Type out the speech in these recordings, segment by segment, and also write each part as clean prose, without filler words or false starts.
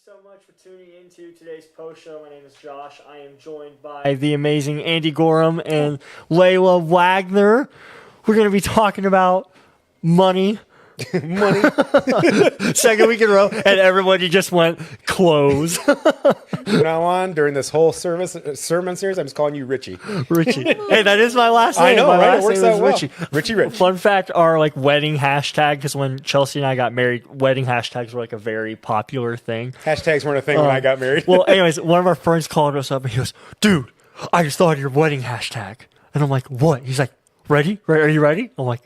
so much for tuning into today's post show. My name is Josh. I am joined by the amazing Andy Gorham and Layla Wagner. We're going to be talking about money. Money. Second week in a row, and everybody just went close. From now on, during this whole sermon series, I'm just calling you Richie. Richie. Hey, that is my last name. I know, my right? last It works name out is well. Richie. Richie Rich. Fun fact, our wedding hashtag, because when Chelsea and I got married, wedding hashtags were a very popular thing. Hashtags weren't a thing when I got married. Well, anyways, one of our friends called us up and he goes, "Dude, I just thought of your wedding hashtag." And I'm like, "What?" He's like, "Ready? Are you ready?" I'm like,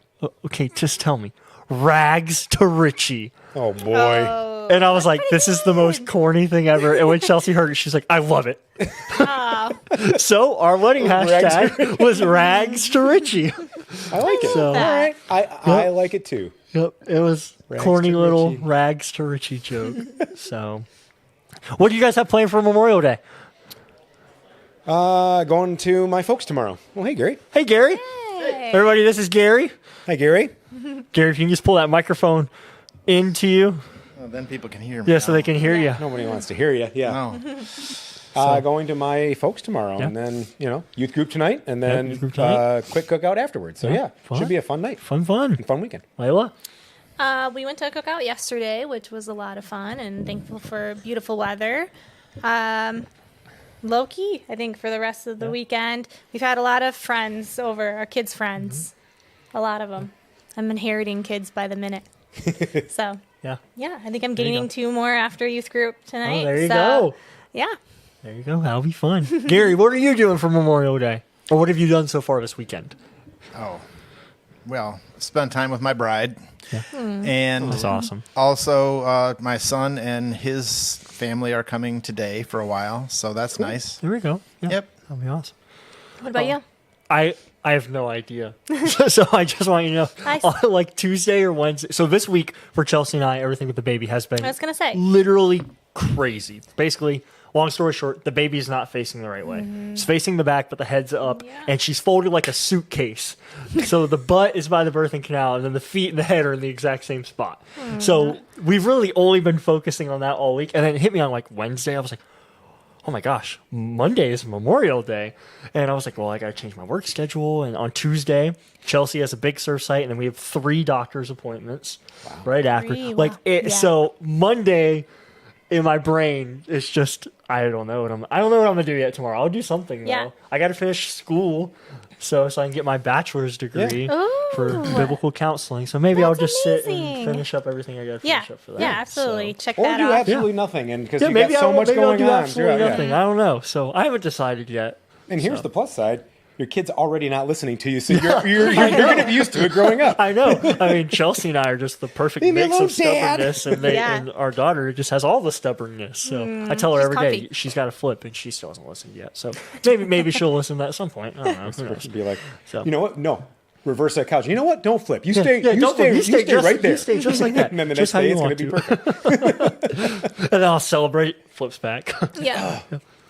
"Okay, just tell me." Rags to Richie. Oh, boy. And I was like, this is the most corny thing ever. And when Chelsea heard it, she's like, I love it. So our wedding hashtag was Rags to Richie. I like it. So, all right. I like it, too. Yep, it was Rags corny to little Richie. Rags to Richie joke. So, what do you guys have planned for Memorial Day? Going to my folks tomorrow. Well, hey, Gary. Hey, Gary. Hey. Everybody, this is Gary. Hi, Gary. Gary, if you can just pull that microphone into you. Well, then people can hear me. Yeah, so they can hear you. Nobody wants to hear you. Yeah. No. Going to my folks tomorrow. Yeah. And then, youth group tonight. And then youth group tonight. quick cookout afterwards. So, yeah. fun. Should be a fun night. Fun. Fun weekend. Layla? We went to a cookout yesterday, which was a lot of fun, and thankful for beautiful weather. Low key, I think, for the rest of the weekend. We've had a lot of friends over, our kids' friends. A lot of them. I'm inheriting kids by the minute. So, Yeah. I think I'm There you gaining go. 2 more after youth group tonight. Oh, there you so, go. Yeah. There you go. That'll be fun. Gary, what are you doing for Memorial Day? Or what have you done so far this weekend? Oh, well, spend time with my bride. Yeah. And That's awesome. also, my son and his family are coming today for a while, so that's nice. There we go. Yeah, Yep. that'll be awesome. What about you? I have no idea. So I just want you to know, Nice. on Tuesday or Wednesday. So this week for Chelsea and I, everything with the baby has been I was going to say. literally crazy. Basically, long story short, the baby's not facing the right way. It's facing the back, but the head's up, Yeah. and she's folded like a suitcase. So the butt is by the birthing canal, and then the feet and the head are in the exact same spot. So we've really only been focusing on that all week. And then it hit me on Wednesday. I was like, oh my gosh, Monday is Memorial Day. And I was like, well, I got to change my work schedule. And on Tuesday, Chelsea has a big surf site, and then we have 3 doctor's appointments right after. 3, wow. Yeah. So Monday in my brain, it's just, I don't know what I'm going to do yet tomorrow. I'll do something though. Yeah. I got to finish school so I can get my bachelor's degree for Ooh. biblical counseling. So maybe I'll That's just sit amazing. and finish up everything I got to Yeah. finish up for that. Yeah, absolutely. So. Check Or that do off. absolutely nothing. And because Yeah, you've maybe got so much maybe I'll going do on. absolutely Yeah. nothing. I don't know. So I haven't decided yet. And here's the plus side. Your kid's already not listening to you, so you're going to be used to it growing up. I know. I mean, Chelsea and I are just the perfect Leave me mix alone, of stubbornness, Dad. and our daughter just has all the stubbornness. So I tell her she's every day comfy. she's got to flip, and she still hasn't listened yet. So maybe she'll listen at some point. I don't know. Who knows? Should be like, So. you know what? No. Reverse that couch. You know what? Don't flip. You stay. Yeah, you don't stay. flip. You stay just, right there. You stay just like that. And then the just next how day you it's going want to be perfect. And then I'll celebrate. Flips back. Yeah.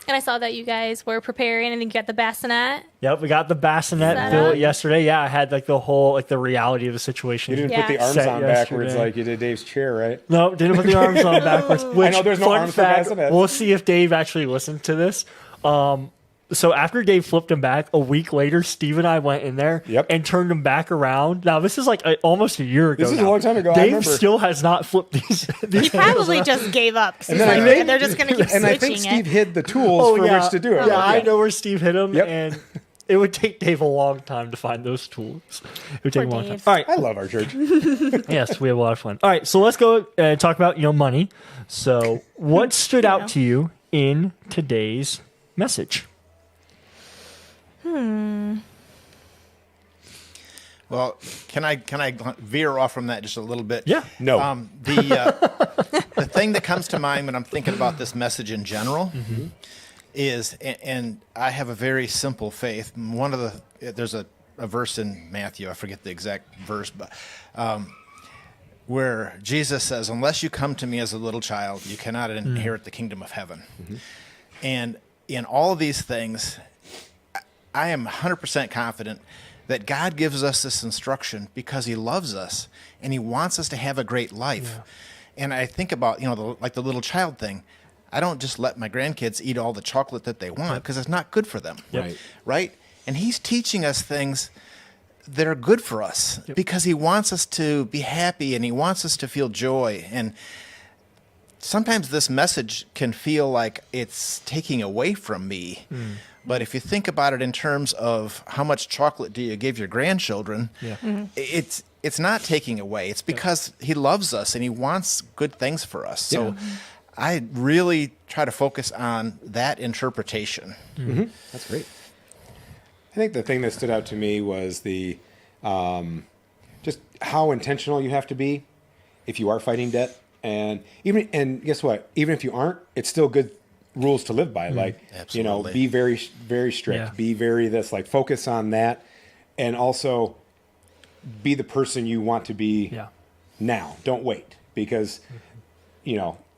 And I saw that you guys were preparing, and you got the bassinet. Yep, we got the bassinet Set built up. yesterday. Yeah, I had the whole the reality of the situation. You didn't Yeah. put the arms Set on backwards yesterday. like you did Dave's chair, right? No, didn't put the arms on backwards. Which, know there's no fun arms for fact, bassinets. we'll see if Dave actually listened to this. So after Dave flipped him back, a week later, Steve and I went in there Yep. and turned him back around. Now, this is almost a year ago. This is a now. long time ago, I Dave remember. still has not flipped these He probably just gave up. 'Cause he's then I like, think- they're just going to keep And switching I think Steve it. hid the tools for which to do it. Yeah, I know where Steve hit him, Yep. and it would take Dave a long time to find those tools. It would take Poor a long time. Dave. All right, I love our church. yes, we have a lot of fun. All right, so let's go and talk about money. So, what stood out to you in today's message? Well, can I veer off from that just a little bit? Yeah. No. The thing that comes to mind when I'm thinking about this message in general is, and I have a very simple faith. There's a verse in Matthew, I forget the exact verse, but where Jesus says, "Unless you come to me as a little child, you cannot inherit the kingdom of heaven." And in all of these things, I am 100% confident that God gives us this instruction because he loves us and he wants us to have a great life. And I think about, like the little child thing. I don't just let my grandkids eat all the chocolate that they want because it's not good for them. Right. Right? And he's teaching us things that are good for us because he wants us to be happy and he wants us to feel joy. And sometimes this message can feel like it's taking away from me. But if you think about it in terms of how much chocolate do you give your grandchildren, it's not taking away. It's because he loves us and he wants good things for us. So I really try to focus on that interpretation. That's great. I think the thing that stood out to me was the just how intentional you have to be if you are fighting debt, and guess what? Even if you aren't, it's still good rules to live by. Like Absolutely. be very very strict. Be very focus on that, and also be the person you want to be now. Don't wait because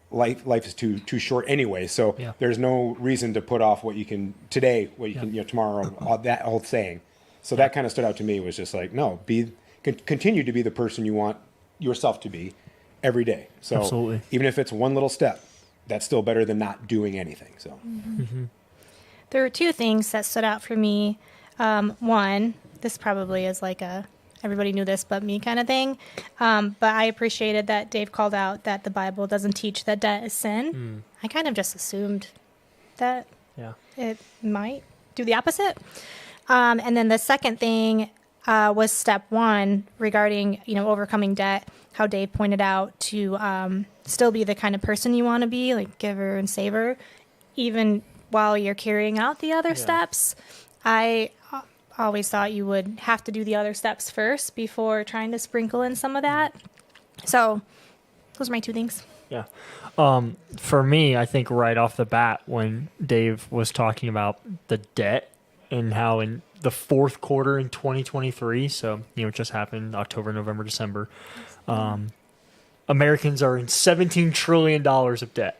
life is too short anyway. So there's no reason to put off what you can today, what you can tomorrow. All that old saying. So that kind of stood out to me. Was just like continue to be the person you want yourself to be every day. So Absolutely. even if it's one little step, that's still better than not doing anything. So There were two things that stood out for me. One, this probably is like a everybody knew this but me kind of thing. But I appreciated that Dave called out that the Bible doesn't teach that debt is sin. I kind of just assumed that it might do the opposite. And then the second thing was step one regarding, overcoming debt, how Dave pointed out to still be the kind of person you want to be, like giver and saver, even while you're carrying out the other steps. I always thought you would have to do the other steps first before trying to sprinkle in some of that. So those are my two things. Yeah. For me, I think right off the bat, when Dave was talking about the debt and how in the fourth quarter in 2023, so, it just happened October, November, December, Americans are in $17 trillion of debt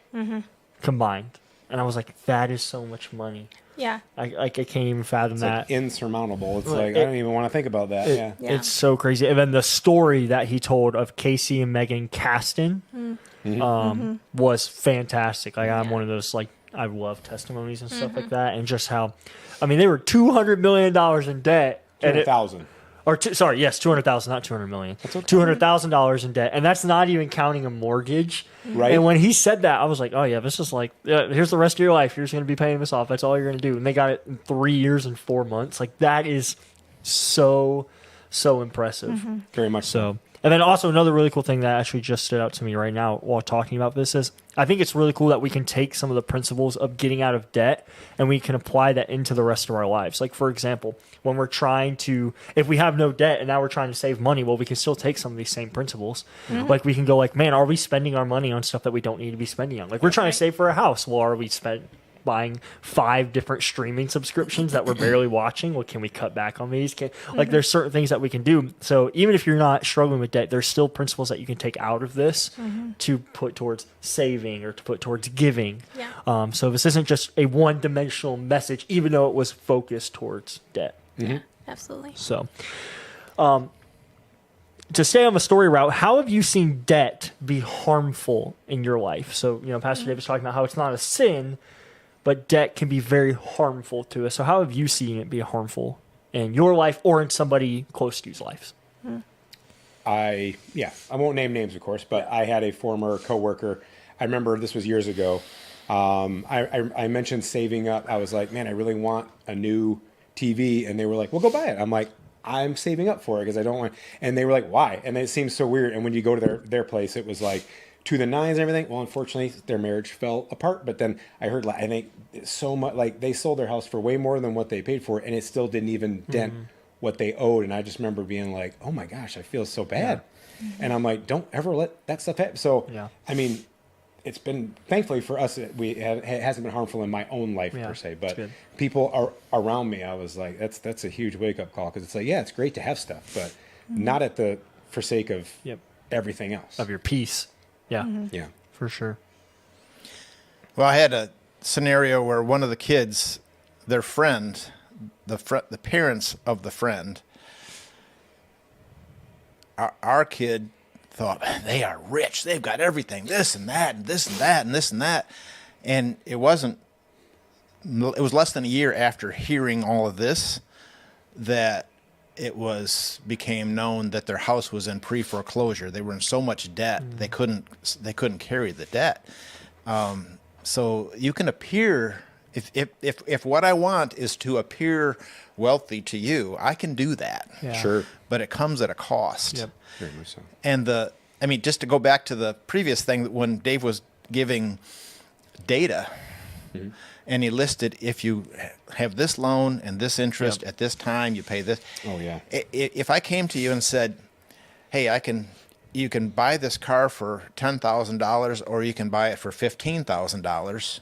combined. And I was like, that is so much money. Yeah. I can't even fathom that. like insurmountable. It's I don't even want to think about that. It's so crazy. And then the story that he told of Casey and Megan Caston was fantastic. Like I'm one of those, I love testimonies and stuff like that. And just how, they were $200 million in debt. 200,000. Yes, 200,000, not 200 million. $200,000 in debt, and that's not even counting a mortgage. Right. And when he said that, I was like, oh yeah, this is here's the rest of your life. You're just going to be paying this off. That's all you're going to do. And they got it in 3 years and 4 months. Like that is so impressive. Very much So. And then also another really cool thing that actually just stood out to me right now while talking about this is I think it's really cool that we can take some of the principles of getting out of debt and we can apply that into the rest of our lives. Like, for example, when we're if we have no debt and now we're trying to save money, well, we can still take some of these same principles. Like we can go man, are we spending our money on stuff that we don't need to be spending on? Like we're trying to save for a house. Well, are we buying 5 different streaming subscriptions that we're barely watching? Well, can we cut back on these? There's certain things that we can do. So even if you're not struggling with debt, there's still principles that you can take out of this to put towards saving or to put towards giving. Yeah. So this isn't just a one-dimensional message, even though it was focused towards debt. Yeah, absolutely. So to stay on the story route, how have you seen debt be harmful in your life? So, Pastor Dave was talking about how it's not a sin, but debt can be very harmful to us. So how have you seen it be harmful in your life or in somebody close to you's lives? I won't name names, of course, but I had a former coworker. I remember this was years ago. I mentioned saving up. I was like, man, I really want a new TV. And they were like, well, go buy it. I'm like, I'm saving up for it because I don't want. And they were like, why? And it seems so weird. And when you go to their place, it was like to the nines and everything. Well, unfortunately, their marriage fell apart. But then I heard, I think so much, they sold their house for way more than what they paid for, and it still didn't even dent what they owed. And I just remember being like, oh my gosh, I feel so bad. And I'm like, don't ever let that stuff happen. So, it's been, thankfully for us, it hasn't been harmful in my own life per se. But people are around me, I was like, that's a huge wake up call, because it's like, it's great to have stuff, but not at the forsake of everything else. Of your peace. Yeah. Yeah. For sure. Well, I had a scenario where one of the kids, their friend, the parents of the friend, our kid thought, they are rich. They've got everything, this and that, and this and that, and this and that. And it was less than a year after hearing all of this that it became known that their house was in pre-foreclosure. They were in so much debt, they couldn't carry the debt. So you can appear, if what I want is to appear wealthy to you, I can do that. Yeah. Sure. But it comes at a cost. Yep. Very much so. And just to go back to the previous thing, when Dave was giving data, and he listed, if you have this loan and this interest at this time, you pay this. Oh, yeah. If I came to you and said, hey, you can buy this car for $10,000 or you can buy it for $15,000,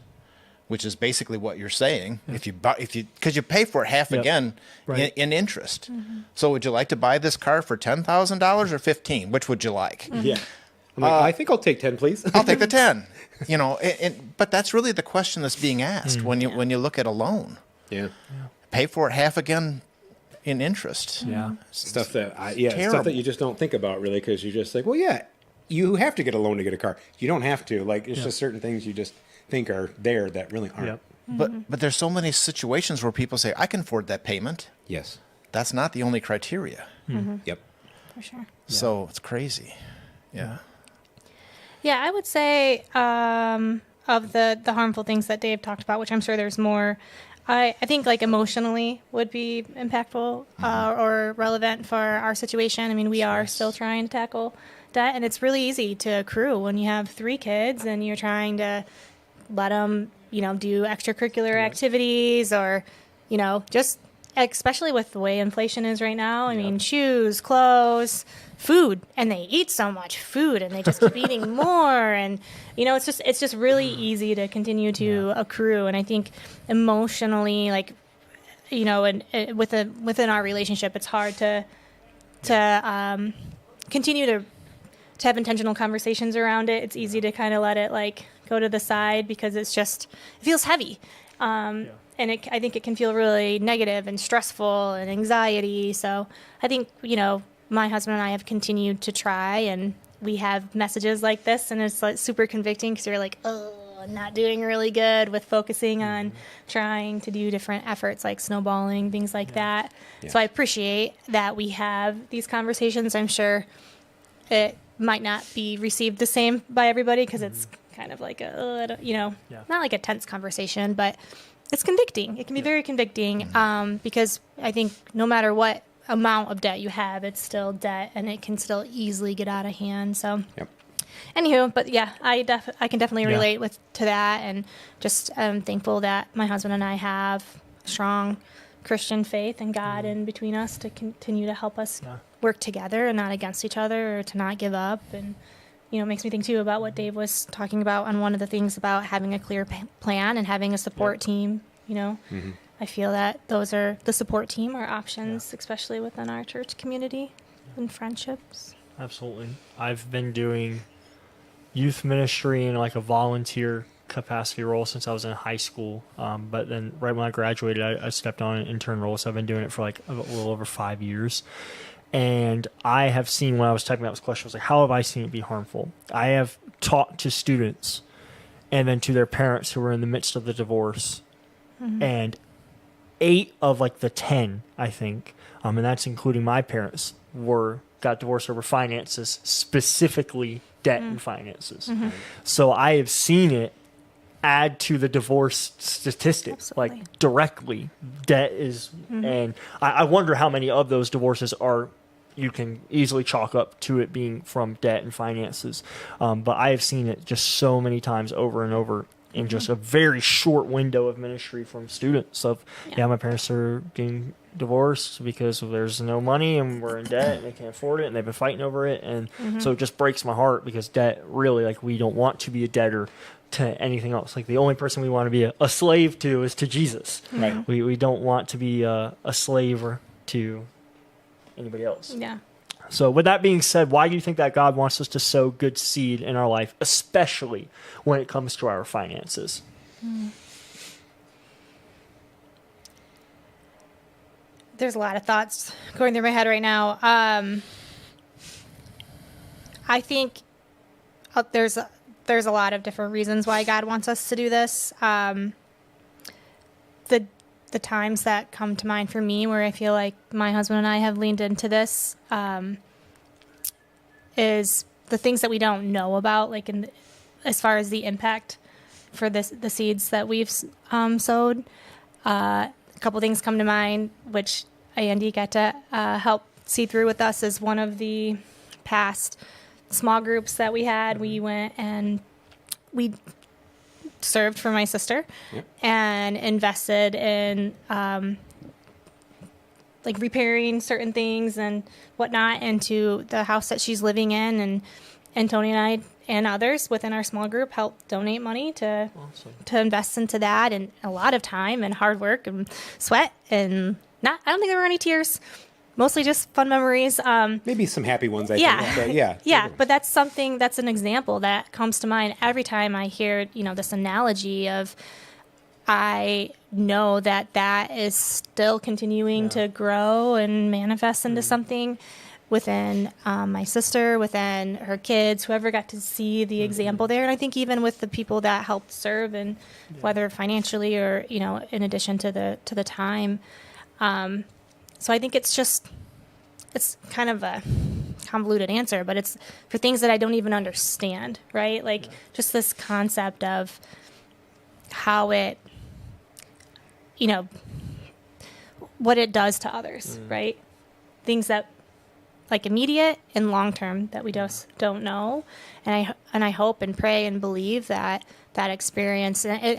which is basically what you're saying. Because you pay for it half again Right. in interest. So would you like to buy this car for $10,000 or 15? Which would you like? Yeah. I'm like, I think I'll take 10, please. I'll take the 10. But that's really the question that's being asked when you look at a loan. Yeah. Pay for it half again in interest. Yeah. Stuff that stuff terrible. that you just don't think about really, because you're just like, well, yeah, you have to get a loan to get a car. You don't have to. Like, it's just certain things you just think are there that really aren't. Yep. But there's so many situations where people say, I can afford that payment. Yes. That's not the only criteria. Yep. For sure. So it's crazy. Yeah. Yeah, I would say of the harmful things that Dave talked about, which I'm sure there's more, I think like emotionally would be impactful or relevant for our situation. I mean, we are still trying to tackle debt, and it's really easy to accrue when you have 3 kids and you're trying to let them, do extracurricular activities or, just especially with the way inflation is right now. I mean, shoes, clothes, food, and they eat so much food and they just keep eating more. And, it's just really easy to continue to accrue. And I think emotionally, like, and within our relationship, it's hard to continue to have intentional conversations around it. It's easy to kind of let it like go to the side because it feels heavy. And I think it can feel really negative and stressful and anxiety. So I think, my husband and I have continued to try, and we have messages like this, and it's like super convicting because you're like, oh, I'm not doing really good with focusing on trying to do different efforts like snowballing, things like that. Yeah. So I appreciate that we have these conversations. I'm sure it might not be received the same by everybody because it's kind of like not like a tense conversation, but it's convicting. It can be very convicting because I think no matter what amount of debt you have, it's still debt and it can still easily get out of hand. So, anywho, but yeah, I can definitely relate to that, and just thankful that my husband and I have strong Christian faith and God in between us to continue to help us work together and not against each other, or to not give up. And it makes me think too about what Dave was talking about on one of the things about having a clear plan and having a support team. I feel that those are the support team are options, especially within our church community and friendships. Absolutely. I've been doing youth ministry in like a volunteer capacity role since I was in high school. But then right when I graduated, I stepped on an intern role. So I've been doing it for like a little over 5 years. And I have seen, when I was typing out this question, I was like, how have I seen it be harmful? I have talked to students and then to their parents who were in the midst of the divorce. And 8 of like the 10, I think, and that's including my parents, got divorced over finances, specifically debt and finances. So I have seen it add to the divorce statistics, like directly. Debt is, and I wonder how many of those divorces you can easily chalk up to it being from debt and finances. But I have seen it just so many times over and over in just a very short window of ministry from students of, my parents are getting divorced because there's no money and we're in debt and they can't afford it and they've been fighting over it. And so it just breaks my heart because debt really, like, we don't want to be a debtor to anything else. Like, the only person we want to be a slave to is to Jesus. Right. We don't want to be a slave to anybody else. Yeah. So with that being said, why do you think that God wants us to sow good seed in our life, especially when it comes to our finances? There's a lot of thoughts going through my head right now. I think there's a lot of different reasons why God wants us to do this. The times that come to mind for me where I feel like my husband and I have leaned into this is the things that we don't know about, like as far as the impact for the seeds that we've sowed. A couple things come to mind, which Andy got to help see through with us as one of the past small groups that we had. We went and we served for my sister and invested in like repairing certain things and whatnot into the house that she's living in, and Tony and I and others within our small group helped donate money to invest into that, and a lot of time and hard work and sweat, and I don't think there were any tears. Mostly just fun memories. Maybe some happy ones, I think. But yeah. But that's an example that comes to mind every time I hear, this analogy of, I know that is still continuing to grow and manifest into something within my sister, within her kids, whoever got to see the example there. And I think even with the people that helped serve, and whether financially or, in addition to the time. So I think it's kind of a convoluted answer, but it's for things that I don't even understand, right? Like just this concept of how it, what it does to others, right? Things that like immediate and long term that we just don't know. And I hope and pray and believe that experience, and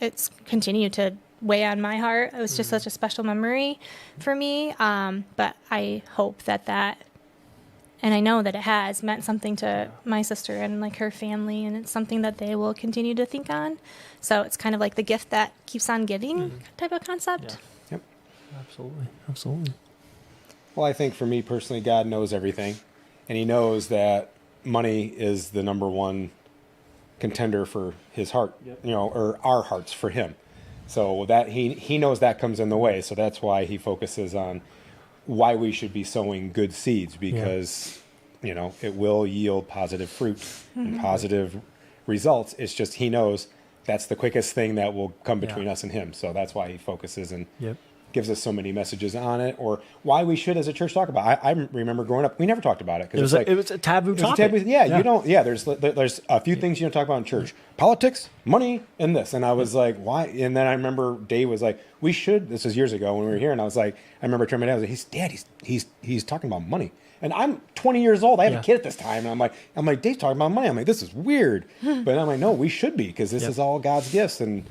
it's continued to weigh on my heart. It was just such a special memory for me. But I hope that and I know that it has meant something to my sister and like her family, and it's something that they will continue to think on. So it's kind of like the gift that keeps on giving type of concept. Yeah. Yep. Absolutely. Well, I think for me personally, God knows everything, and He knows that money is the number one contender for His heart, or our hearts for Him. So that he knows that comes in the way. So that's why He focuses on why we should be sowing good seeds, because it will yield positive fruit and positive results. It's just He knows that's the quickest thing that will come between us and Him. So that's why He focuses and gives us so many messages on it, or why we should as a church talk about it. I remember growing up, we never talked about it because it was a taboo topic. You don't. Yeah, there's a few things you don't talk about in church: politics, money, and this. And I was like, why? And then I remember Dave was like, we should. This was years ago when we were here, and I was like, I remember turning my dad. I was like, he's talking about money. And I'm 20 years old. I have a kid at this time, and I'm like, Dave's talking about money. I'm like, this is weird, but I'm like, no, we should be, because this is all God's gifts, and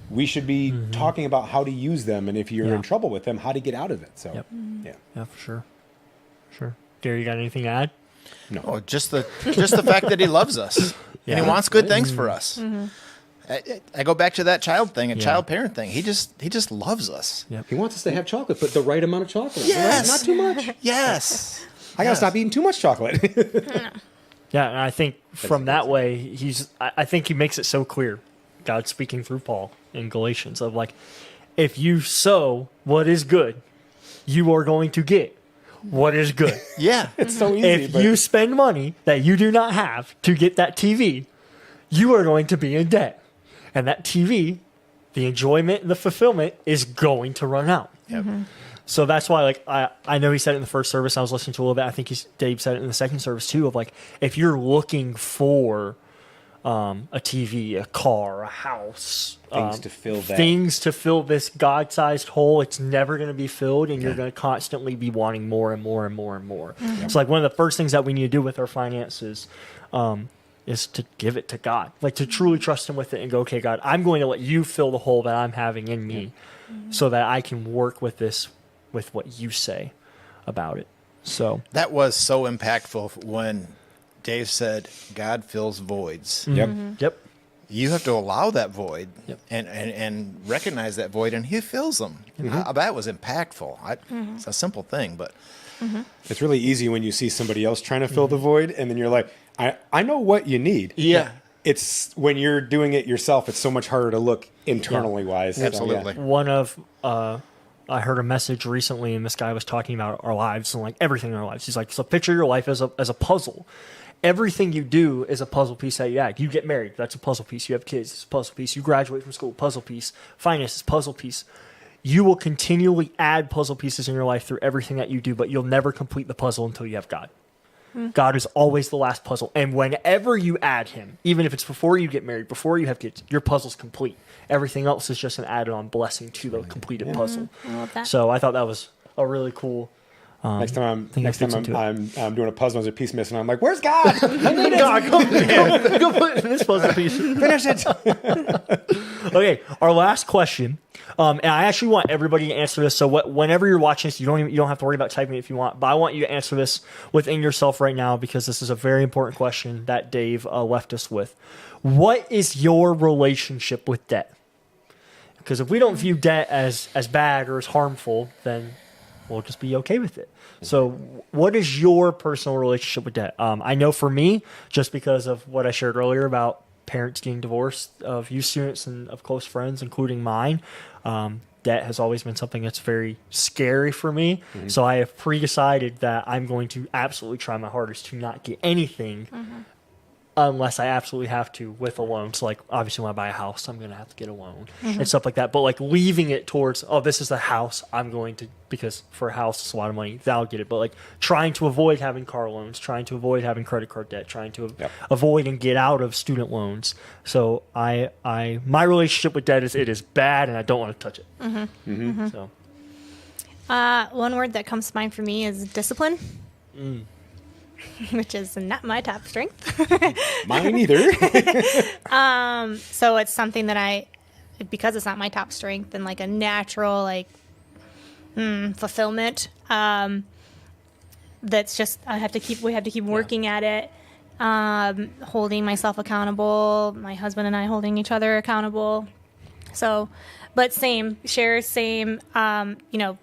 we should be talking about how to use them, and if you're in trouble with them, how to get out of it. So, yeah, for sure. Gary, you got anything to add? No. Oh, just the fact that He loves us and He wants good things for us. I go back to that child thing, child parent thing. He just loves us. Yep. He wants us to have chocolate, but the right amount of chocolate. Yes, not too much. Yes. I gotta stop eating too much chocolate. Yeah, and I think from that way, I think He makes it so clear. God speaking through Paul in Galatians of like, if you sow what is good, you are going to get what is good. Yeah. It's so easy. If you spend money that you do not have to get that TV, you are going to be in debt. And that TV, the enjoyment and the fulfillment is going to run out. Yep. So that's why, like, I know he said it in the first service. I was listening to a little bit. I think Dave said it in the second service too, of like, if you're looking for a TV, a car, a house, things to fill that. Things to fill this God-sized hole. It's never going to be filled, and you're going to constantly be wanting more and more and more and more. It's like one of the first things that we need to do with our finances is to give it to God, like to truly trust Him with it and go, okay, God, I'm going to let You fill the hole that I'm having in me, so that I can work with this, with what You say about it. So that was so impactful when Dave said, God fills voids. Yep. You have to allow that void and recognize that void, and He fills them. That was impactful. It's a simple thing, but it's really easy when you see somebody else trying to fill the void, and then you're like, I know what you need. Yeah. It's when you're doing it yourself, it's so much harder to look internally wise. Absolutely. One of I heard a message recently, and this guy was talking about our lives and like everything in our lives. He's like, so picture your life as a puzzle. Everything you do is a puzzle piece that you add. You get married, that's a puzzle piece. You have kids, it's a puzzle piece. You graduate from school, puzzle piece. Finances, puzzle piece. You will continually add puzzle pieces in your life through everything that you do, but you'll never complete the puzzle until you have God. God is always the last puzzle. And whenever you add him, even if it's before you get married, before you have kids, your puzzle's complete. Everything else is just an added-on blessing to the completed puzzle. I love that. So I thought that was a really cool. Next time thing that fits into I'm doing a puzzle, there's a piece missing. I'm like, "Where's God? I need it. God, go put in this puzzle piece. Finish it." Okay, our last question, and I actually want everybody to answer this. So whenever you're watching this, you don't have to worry about typing it if you want. But I want you to answer this within yourself right now because this is a very important question that Dave left us with. What is your relationship with debt? Because if we don't view debt as bad or as harmful, then we'll just be okay with it. So what is your personal relationship with debt? I know for me, just because of what I shared earlier about parents getting divorced of youth students and of close friends, including mine, debt has always been something that's very scary for me. Mm-hmm. So I have pre-decided that I'm going to absolutely try my hardest to not get anything unless I absolutely have to with a loan. So, like, obviously when I buy a house, I'm going to have to get a loan and stuff like that. But, like, leaving it towards, oh, this is the house I'm going to, because for a house, it's a lot of money, that'll get it. But, like, trying to avoid having car loans, trying to avoid having credit card debt, trying to avoid and get out of student loans. So, my relationship with debt is it is bad, and I don't want to touch it. So, one word that comes to mind for me is discipline. Which is not my top strength. Mine either. So it's something that because it's not my top strength and like a natural fulfillment. That's just we have to keep working at it. Holding myself accountable. My husband and I holding each other accountable. So, but same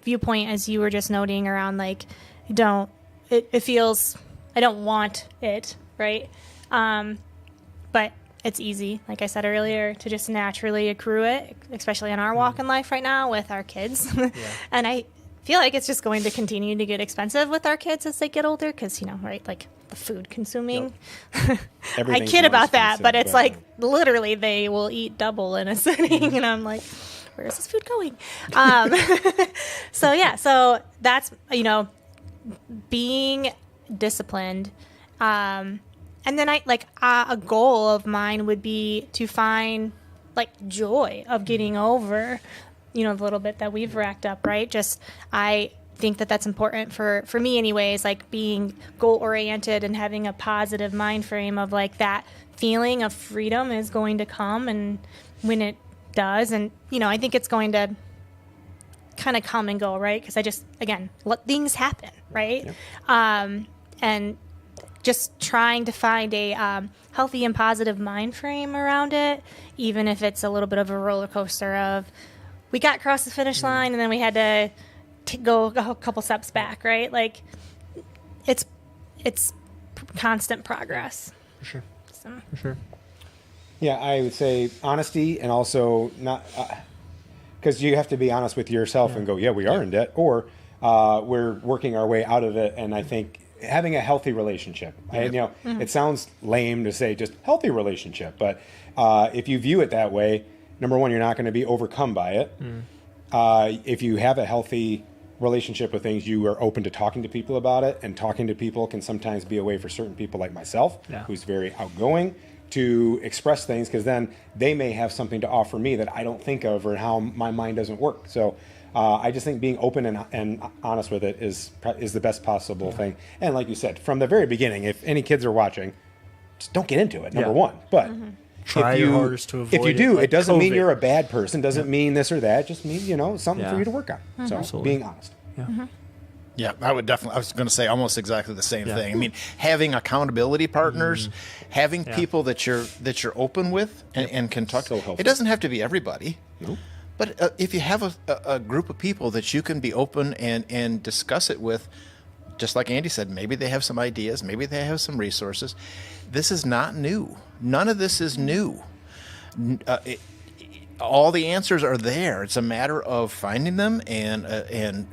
viewpoint as you were just noting around like it feels. I don't want it, right? But it's easy, like I said earlier, to just naturally accrue it, especially in our walk in life right now with our kids. And I feel like it's just going to continue to get expensive with our kids as they get older because, right, like the food consuming. I kid about that, but it's like literally they will eat double in a sitting. And I'm like, where is this food going? So that's, being disciplined, and then a goal of mine would be to find like joy of getting over the little bit that we've racked up, right? Just I think that's important for me anyways, like being goal oriented and having a positive mind frame of like that feeling of freedom is going to come, and when it does, and I think it's going to kind of come and go, right? Because I just let things happen, right? And just trying to find a healthy and positive mind frame around it, even if it's a little bit of a roller coaster of we got across the finish line and then we had to go a couple steps back, right? Like it's constant progress. For sure. So. For sure. Yeah, I would say honesty, and also not because you have to be honest with yourself and go, we are in debt, or we're working our way out of it. And I think having a healthy relationship, it sounds lame to say just healthy relationship, but if you view it that way, number one, you're not going to be overcome by it. If you have a healthy relationship with things, you are open to talking to people about it, and talking to people can sometimes be a way for certain people like myself, who's very outgoing, to express things, because then they may have something to offer me that I don't think of, or how my mind doesn't work. So I just think being open and honest with it is the best possible thing. And like you said, from the very beginning, if any kids are watching, just don't get into it, number one. But try your hardest to avoid if you do, like it doesn't mean COVID. you're a bad person, doesn't mean this or that, just means, something for you to work on. So Absolutely. being honest. Yeah, I was going to say almost exactly the same thing. I mean, having accountability partners, having people that you're open with and can talk to. So helpful. It doesn't have to be everybody. Nope. But if you have a group of people that you can be open and discuss it with, just like Andy said, maybe they have some ideas, maybe they have some resources. This is not new. None of this is new. all the answers are there. It's a matter of finding them and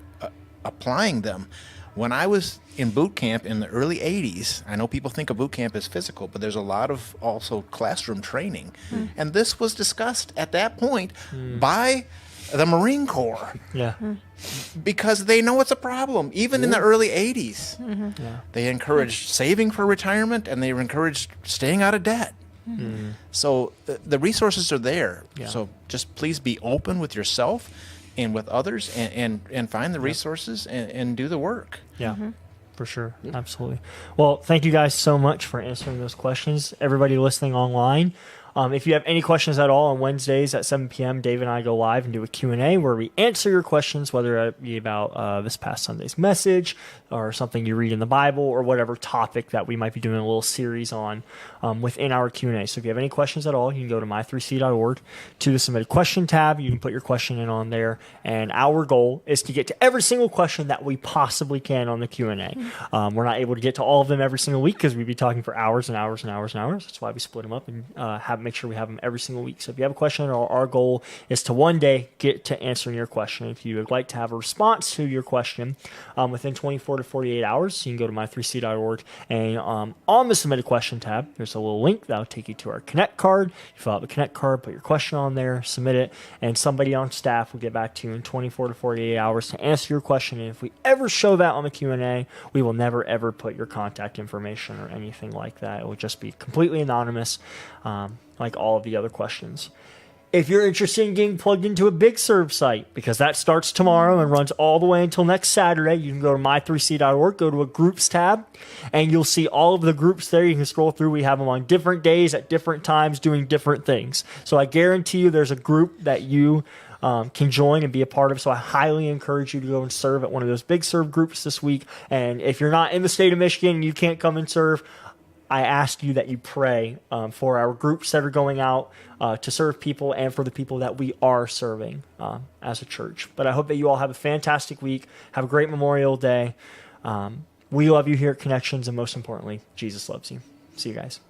applying them. When I was in boot camp in the early 80s, I know people think of boot camp as physical, but there's a lot of also classroom training. And this was discussed at that point by the Marine Corps. Yeah. Because they know it's a problem, even in the early 80s. Yeah. They encouraged saving for retirement, and they encouraged staying out of debt. So the resources are there. Yeah. So just please be open with yourself and with others, and find the resources and do the work. Yeah. For sure. Absolutely. Well, thank you guys so much for answering those questions. Everybody listening online, if you have any questions at all on Wednesdays at 7 p.m., Dave and I go live and do a Q&A where we answer your questions, whether it be about this past Sunday's message or something you read in the Bible or whatever topic that we might be doing a little series on within our Q&A. So if you have any questions at all, you can go to my3c.org to the Submitted Question tab. You can put your question in on there. And our goal is to get to every single question that we possibly can on the Q&A. We're not able to get to all of them every single week because we'd be talking for hours and hours and hours and hours. That's why we split them up and make sure we have them every single week. So if you have a question, our goal is to one day get to answering your question. If you would like to have a response to your question within 24 to 48 hours, you can go to my3c.org and on the Submitted Question tab, there's a little link that'll take you to our Connect card. You fill out the Connect card, put your question on there, submit it, and somebody on staff will get back to you in 24 to 48 hours to answer your question. And if we ever show that on the Q&A, we will never ever put your contact information or anything like that. It will just be completely anonymous, like all of the other questions. If you're interested in getting plugged into a Big Serve site, because that starts tomorrow and runs all the way until next Saturday, you can go to my3c.org, go to a groups tab, and you'll see all of the groups there. You can scroll through. We have them on different days at different times doing different things. So I guarantee you there's a group that you can join and be a part of. So I highly encourage you to go and serve at one of those Big Serve groups this week. And if you're not in the state of Michigan and you can't come and serve, I ask you that you pray for our groups that are going out to serve people and for the people that we are serving as a church. But I hope that you all have a fantastic week. Have a great Memorial Day. We love you here at Connections, and most importantly, Jesus loves you. See you guys.